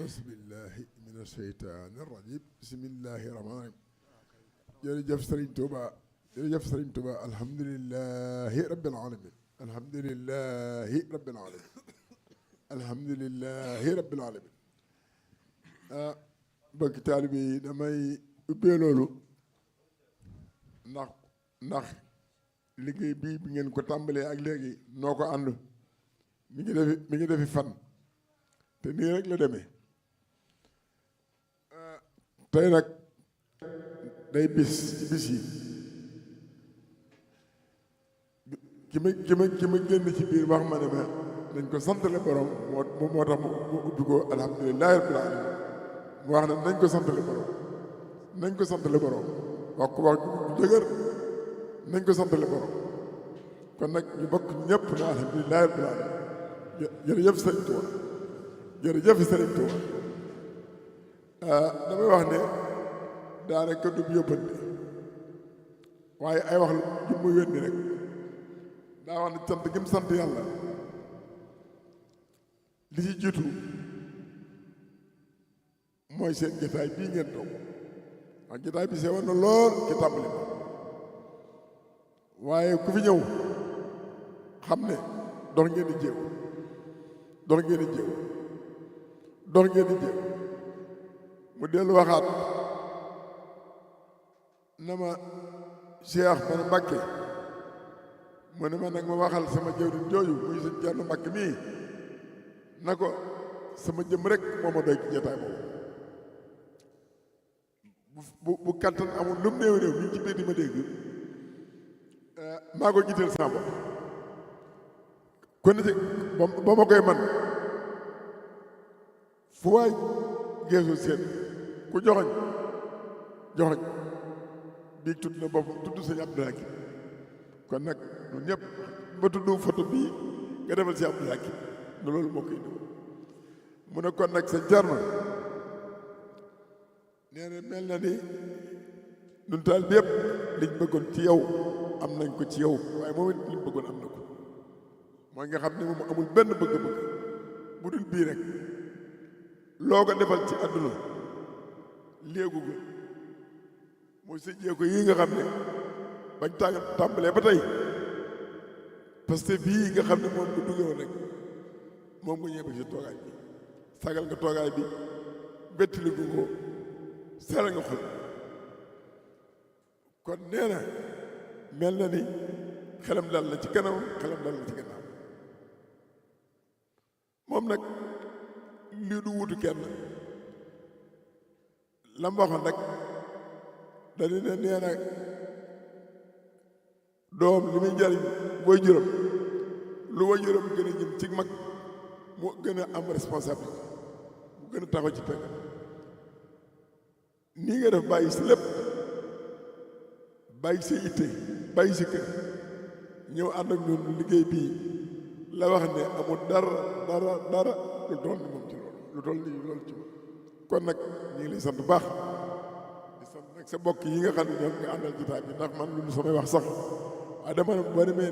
auzu billahi min asheytaani rajim bismillahi rahmaani rahim jërëjëf Sëriñ Tuuba jërëjëf Sëriñ Tuuba alhamdulillahi rabbil alamin alhamdulillahi rabbil alamin alhamdulillahi rabbil alamin mbokki taalibe yi damay ubbee loolu ndax liggéey bii bi ngeen ko tàmbalee ak léegi noo ko ànd mi ngi defi fan te nii rek la demee tey nag day bis ci bis yi ki ma génn ci biir wax ma ne ma dañ ko santale borom moo tax mu ubbi ko alhamdulillahi rabbil alamin mu wax ne nañ ko santale borom nañ ko santale borom wax ko wax bu dëgër nañ ko santale borom kon nag ñu bokk ñëpp ne alhamdulillahi rabbil alamin jërëjëf Sëriñ Tuuba jërëjëf Sëriñ Tuuba damay wax ne daanaka du yóbbante waaye ay wax ju mu yónni rek daa wax ne sant gi mu sant yàlla li ci jiitu mooy seen jotaay bii ngeen toog ak jotaay bi sewoon na lool ci tàmbali waaye ku fi ñëw xam ne dox ngeen di jéew dox ngeen di jéew dox ngeen di jéew mu dellu waxaat na ma Cheikh ma ne Mbàkke mu ne ma nag ma waxal sama jëwriñ jooju muy sëñ Cerno Mbàkke mii na ko sama jëm rek moo ma doy ci jotaay boobu bu kattan amul lu mu néew néew ñu ci biir di ma dégg maa ko jiiteel sama bopp kon ci ba ma koy man fu waay geesu seen ku joxoñ bii tudd na boppam tudd sëñ Abdoulaye kon nag ñun ñëpp ba tudd photo bii nga defal si Abdoulaye ne loolu moo koy ñëw mu ne kon nag sëñ Cerno nee na mel na ni ñun taal bi yëpp liñ bëggoon ci yow am nañ ko ci yow waaye moom it liñ bëggoon am na ko mooy nga xam ne moom amul benn bëgg-bëgg bu dul bii rek loo ko defal ci àdduna léegu ko mooy sa jéego yii nga xam ne bañ tàmbalee ba tey parce que bii nga xam ne moom nga duggee woon rek moom nga ñëw si toogaay bi sagal nga toogaay bi bettili gu ko seral nga xol kon nee na mel na ni xelam dal na ci kanam xelam dal na ci gannaaw moom nag lii du wutu kenn lam waxoon rek dañu ne nee na doom li muy jariñ booy juróom lu way juróom gën a jëm ci mag mu gën a am responsable mu gën a taxaw ci pegg nii nga def bàyyi si lépp bàyyi si itte bàyyi si kër ñëw ànd ak ñun liggéey bii la wax ne amul dara lu toll ni moom ci loolu lu toll ni loolu ci moom kon nag ñu ngi lay sant bu baax di sant nag sa bokk yi nga xam ne ñoom nga àndal jotaay bi ndax man lu samay wax sax waaye dama ne boo demee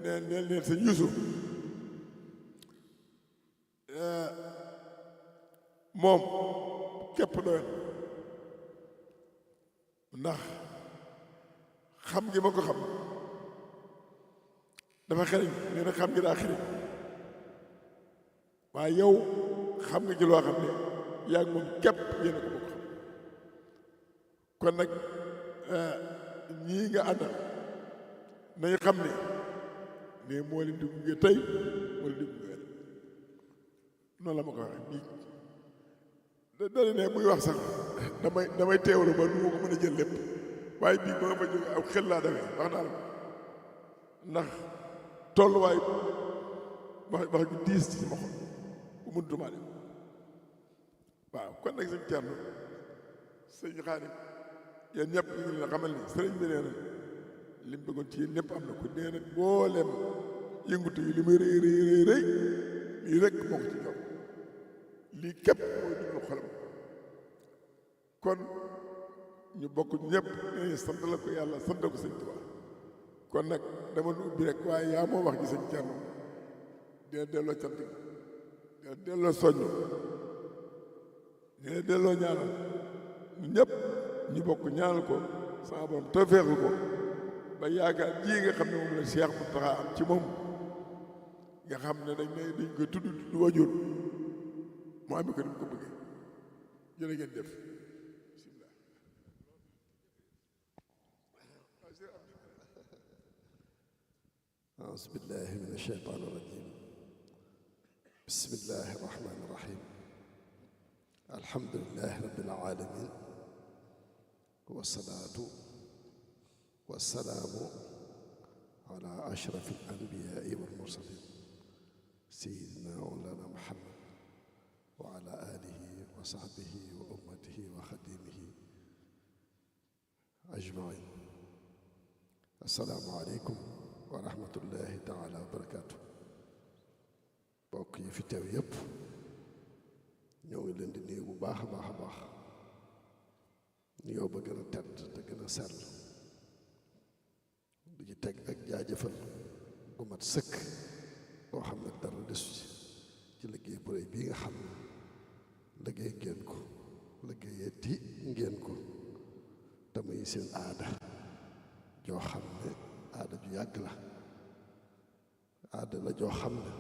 ne neen sa Yuusu moom képp doyoon ndax xam gi ma ko xam dafa xeriñ nee na xam gi daa xeriñ waaye yow xam nga ci loo xam ne yaa ngi moom képp yéen a ko bokk xam kon nag ñii nga àndal nañu xam ne moo leen di gunge tey moo leen di gunge noonu la ma ko waxee nii dali ne muy wax sax damay teewlu ba nu ma ko mën a jël lépp waaye bii ba nga fa jóge aw xel laa demee wax naa la ndax tolluwaay wax ju diis ci sama xol bu mëntumaa dem waaw kon nag sëñ Cerno sëñ Xaadim yéen ñëpp ñu ngi leen xamal ni sëriñ bi nee na li mu bëggoon ci yéen ñëpp am na ko nee na booleem yëngutu yi li muy rëy lii rek moo ko ci jox lii képp mooy duglu xolam kon ñu bokk ñëpp nee sant la ko yàlla sant ko sëñ Tuubaa kon nag dama nu ubbi rek waaye yaa moo wax ci sëñ Cerno dina delloo cant dina delloo soññ ñu ne delloo ñaanal ñun ñëpp ñu bokk ñaanal ko sama borom tawfeexal ko ba yaakaar ji nga xam ne moom la Cheikh Mountakha am ci moom nga xam ne dañ ko tudd du wajur mu amee ko ni mu ko bëggee jërë ngeen def bismillah. أعوذ بالله من الشيطان الرجيم بسم الله الرحمن الرحيم الحمد لله رب العالمين والصلاة والسلام على أشرف الأنبياء والمرسلين سيدنا مولانا محمد وعلى آله وصحبه وأمته وخديمه أجمعين السلام عليكم wa rahmatullahi taala wa barakaatu bokk yi fi teew yépp ñoo ngi leen di nuyu bu baax a baax a baax nuyoo ba gën a tedd te gën a sell di ci teg ak jaajëfal gu mat sëkk boo xam ne dara desu ci liggéey bu rëy bii nga xam ne liggéey ngeen ko liggéeyati ngeen ko te muy seen aada joo xam ne aada ju yàgg la aada la joo xam ne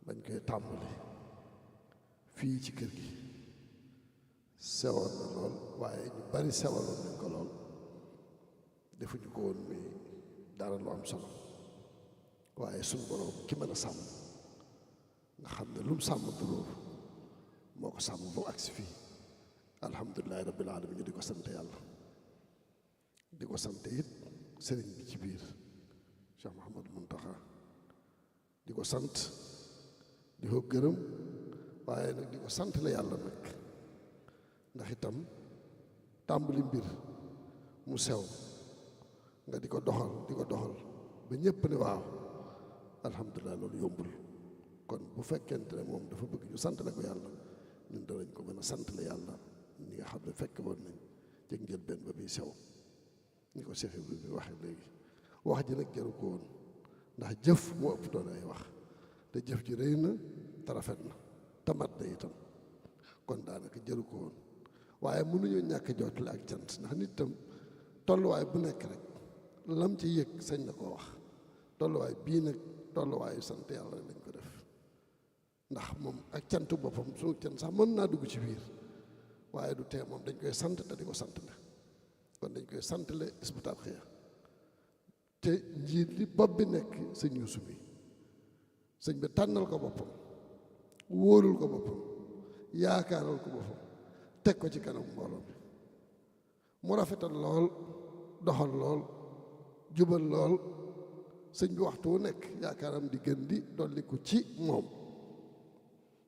dañ koy tàmbali fii ci kër gi sewoon na lool waaye ñu bari sewaloon nañ ko lool defuñu ko woon muy dara lu am solo waaye suñu borom ki mën a sàmm nga xam ne lu mu sàmm duróor moo ko sàmm ba agsi fii alhamdulilahi rabbil alamin ñu di ko sant yàlla di ko sant it sëriñ bi ci biir Cheikh Mouhamadou Mountakha di ko sant di ko gërëm waaye nag di ko sant la yàlla nag ndax itam tàmbali mbir mu sew nga di ko doxal ba ñépp ne waaw alhamdulilah loolu yombul kon bu fekkente ne moom dafa bëgg ñu sant la ko yàlla ñun danañ ko mën a sant la yàlla ñi nga xam ne fekk woon nañ ci njëlbeen ba muy sew ni ko Cheikh Ibrahima bi waxee léegi wax ji nag jaru ko woon ndax jëf moo ëpp doon ay wax te jëf ji rëy na te rafet na te mat na itam kon daanaka jaru ko woon waaye mënuñoo ñàkk jootale ak cant ndax nit itam tolluwaay bu nekk rek lam ci yëg sañ na koo wax tolluwaay bii nag tolluwaayu sant yàlla lañ ko def ndax moom ak cantu boppam suñu cant sax mën naa dugg ci biir waaye du tee moom dañ koy sant te di ko sant la kon dañ koy santale Hizbut Tarqiyyah te njiit li bopp bi nekk sëñ Yuusu bi sëñ bi tànnal ko boppam wóolul ko boppam yaakaaral ko boppam teg ko ci kanam mbooloo mi mu rafetal lool doxal lool jubal lool sëñ bi waxtu wu nekk yaakaaram di gën di dolli ko ci moom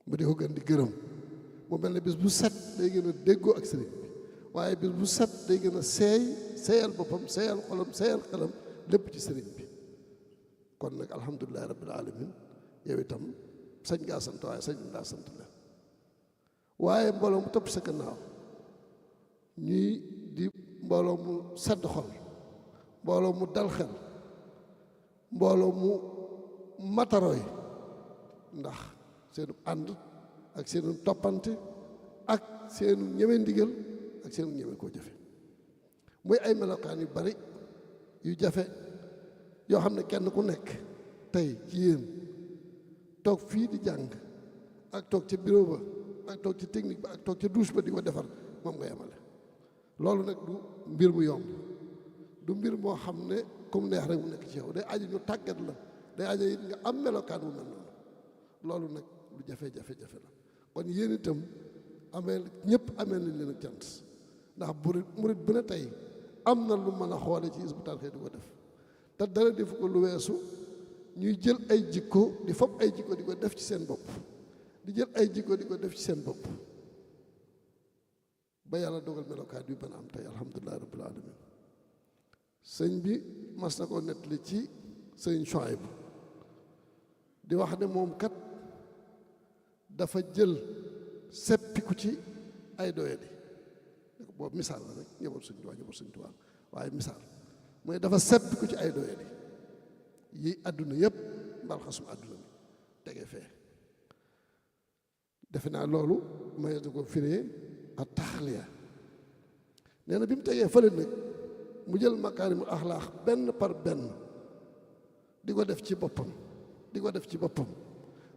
mu di ko gën di gërëm mu mel ne bis bu set day gën a déggoo ak sëriñ bi waaye bis bu set day gën a seeyal boppam seeyal xolam seeyal xelam lépp ci sëriñ bi kon nag alhamdulilahi rabbil alamin yow itam sañ ngaa sant waaye sañ ngaa sant la waaye mbooloo mu topp sa gannaaw ñuy di mbooloo mu sedd xol mbooloo mu dal xel mbooloo mu mataroy ndax seenu ànd ak seenu toppante ak seenu ñeme ndigal ak seenu ñeme koo jëfe muy ay melokaan yu bari yu jafe yoo xam ne kenn ku nekk tey ci yéen toog fii di jàng ak toog ca bureau ba ak toog ci technique ba ak toog ca douche ba di ko defar moom nga yemale loolu nag du mbir mu yomb du mbir moo xam ne comme neex rek mu nekk ci yow day aju ñu tàggat la day aju it nga am melokaan bu mel noonu loolu nag lu jafe-jafe-jafe la kon yéen itam amee ñëpp amee nañ leen ak cant ndax murit bu ne tey am na lu mën a xoole ci Hizbut Tarqiyyah di ko def te dara defu ko lu weesu ñuy jël ay jikko di fab ay jikko di ko def ci seen bopp di jël ay jikko di ko def ci seen bopp ba yàlla dogal melokaan bi mën a am tey alhamdulilah rabbil alamin sëñ bi mas na ko nettali ci sëñ Chouaib di wax ne moom kat dafa jël seppiku ci ay doyadi boobu misaal la rek ñëwal suñ tuwaa waaye misaal mooy dafa seppiku ci ay doyadi yi àdduna yëpp mbal xasum àdduna bi tege fee defe naa loolu may da ko firee ak taxliya nee na bi mu tegee fële nag mu jël makaarimul axlaax benn par benn di ko def ci boppam di ko def ci boppam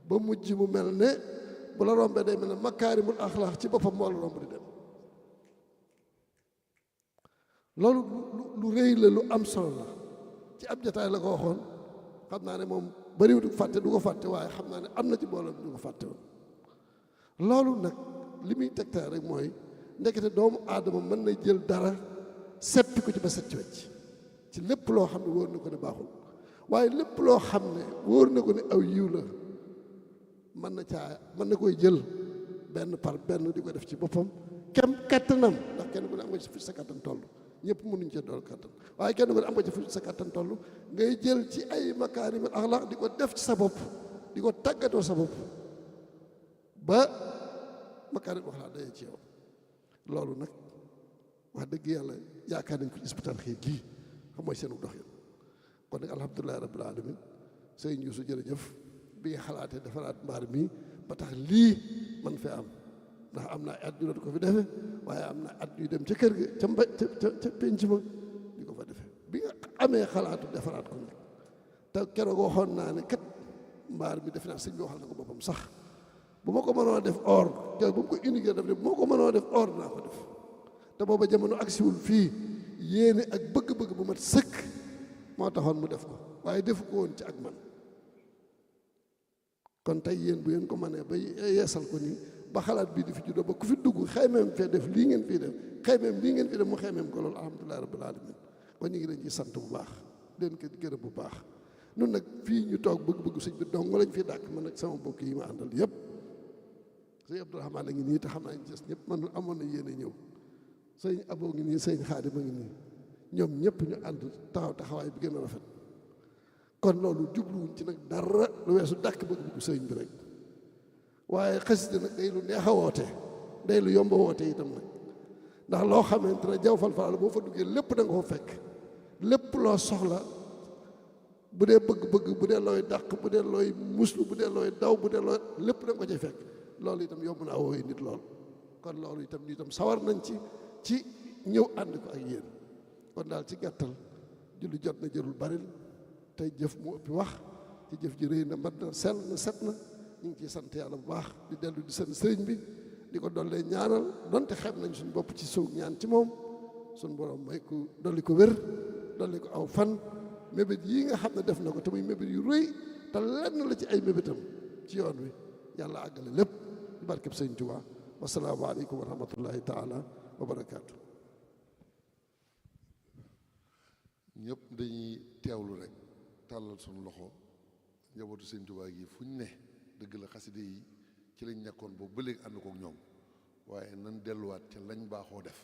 ba mujj mu mel ne bu la rombee day mel ne makaarimul axlaax ci boppam moo la romb di dem loolu lu rëy la lu am solo la ci ab jataay la ko waxoon xam naa ne moom bariwul du ko fàtte waaye xam naa ne am na ci mbooloo du ko fàtte woon loolu nag li muy tegtal rek mooy ndekete doomu aadama mën na jël dara seppi ko ci ba set ci wecc ci lépp loo xam ne wóor na ko ne baaxul waaye lépp loo xam ne wóor na ko ne aw yiw la mën na koy jël benn par benn di ko def ci boppam kem kattanam ndax kenn ku ne am nga ci fu sa kattan toll ñëpp mënuñ cee dool kattan waaye kenn ku ne am nga ci fu sa kattan toll ngay jël ci ay makaarimul axlaaq di ko def ci sa bopp di ko tàggatoo sa bopp ba makaarimul axlaaq day ci yow loolu nag wax dëgg yàlla yaakaar nañ ko ci Hizbut Tarqiyyah gii xam mooy seenu doxin kon nag alhamdulilahi rabbil alamin sëñ Yuusu jërëjëf bi nga xalaatee defaraat mbaar mi ba tax lii man fee am ndax am na at yu doon ko fi defe waaye am na at yu dem ca kër ga ca penc ma di ko fa defe bi nga amee xalaatu defaraat ko nag te keroog waxoon naa ne kat mbaar mi defe naa sëñ bi waxal na ko boppam sax bu ma ko mënoo def or keroog bu mu ko uniqué def ne bu ma ko mënoo def or naa ko def te booba jamono agsiwul fii yéene ak bëgg-bëgg bu mat sëkk moo taxoon mu def ko waaye defu ko woon ci ak man kon tey yéen bu ngeen ko mënee ba yeesal ko nii ba xalaat bii di fi juddoo ba ku fi dugg xaymeem fee def lii ngeen fii def xaymeem lii ngeen fii def mu xaymeem ko loolu alhamdulilah rabbil alamin kon ñu ngi leen ci sant bu baax leen ko gërëm bu baax nun nag fii ñu toog bëgg-bëgg sëñ bi dong lañ fi dàkk man nag sama mbokk yi ma àndal yëpp sëñ Abdourahmane a ngi nii te xam naa ñu des ñëpp man amoon na yéene ñëw sëñ Aboo ngi nii sëñ Xaadim a ngi nii ñoom ñëpp ñu ànd taxawaay bi gën a rafet kon loolu jubluwuñ ci nag dara lu weesu dàkk bëgg-bëgg sëñ bi rek waaye xasida nag day lu neex a woote day lu yomb a woote itam nag ndax loo xamante ne jaw fal boo fa duggee lépp da nga ko fekk lépp loo soxla bu dee bëgg-bëgg bu dee looy dàq bu dee looy muslu bu dee looy daw bu dee looy lépp da nga ko cay fekk loolu itam yomb naa wooyu nit lool kon loolu itam ñu itam sawar nañ ci ñëw ànd ko ak yéen kon daal ci gàttal julli jot na jërul baril tey jëf mu ëppi wax ci jëf ji rëy na mat na sell na set na ñu ngi ciy sant yàlla bu baax di dellu di sant sëriñ bi di ko dollee ñaanal donte xeeb nañ suñu bopp ci suug ñaan ci moom suñu borom may ko dolli ko wér dolli ko aw fan mébét yii nga xam ne def na ko te muy mébét yu rëy te lenn la ci ay mébétam ci yoon wi yàlla àggale lépp di barkeb sëriñ Tuubaa wasalaamu aleykum wa rahmatullahi taala wa barakaatu. ñëpp dañuy teewlu rek tàllal suñu loxo njabootu sëriñ Tuubaa gi fu ñu ne dëgg la xaside yi ci lañ nekkoon boobu ba léegi ànd kook ñoom waaye nan delluwaat ca lañ baaxoo def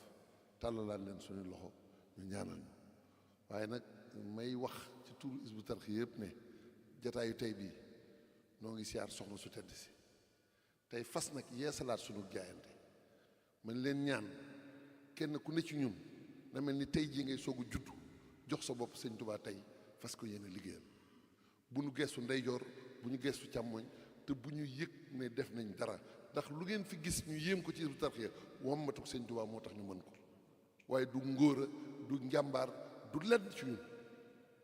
tàllalaat leen suñu loxo ñu ñaanal ñu waaye nag may wax ci turu Hizbut Tarqiyyah yëpp ne jataayu tey bii noo ngi siyaar soxna su tedd si tey fas nag yeesalaat suñu jaayante man leen ñaan kenn ku ne ci ñun na mel ni tey jii ngay soog a juddu jox sa bopp sëñ Tuubaa tey fas ko yéene liggéeyal bu ñu geestu ndeyjoor bu ñu geestu càmmoñ te bu ñu yëg ne def nañ dara ndax lu ngeen fi gis ñu yéem ko ci Hizbut Tarqiyyah wommatu ko sëñ Tuubaa moo tax ñu mën ko waaye du ngóora du njàmbaar du lenn ci ñun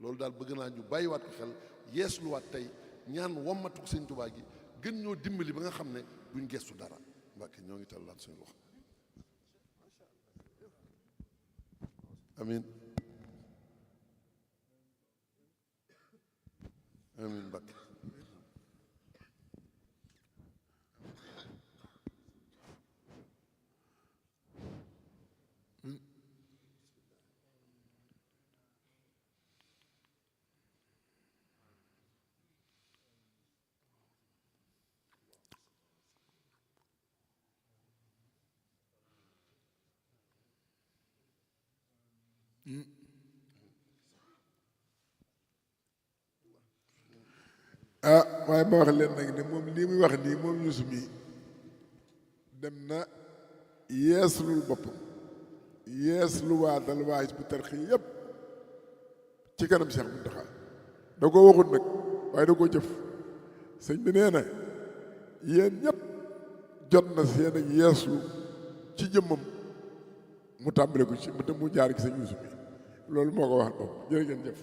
loolu daal bëgg naa ñu bàyyiwaat ko xel yeesluwaat tey ñaan wommatu ko sëñ Tuubaa gi gën ñoo dimbali ba nga xam ne duñ geestu dara Mbàkke ñoo ngi tallaat suñu loxo amiin amiin Mbàkke waaye ma wax leen nag ne moom lii muy wax nii moom Yuusu mi dem na yeeslul boppam yeeslu waatal waa Hizbut Tarqiyyah yëpp ci kanam Cheikh Mountakha da ko waxut nag waaye da ko jëf sëñ bi nee na yéen ñëpp jot na seen ak yeeslu ci jëmmam mu tàmbale ko ci mu jaar ci sëñ Yuusu bi loolu moo ko wax bopp jërë ngeen jëf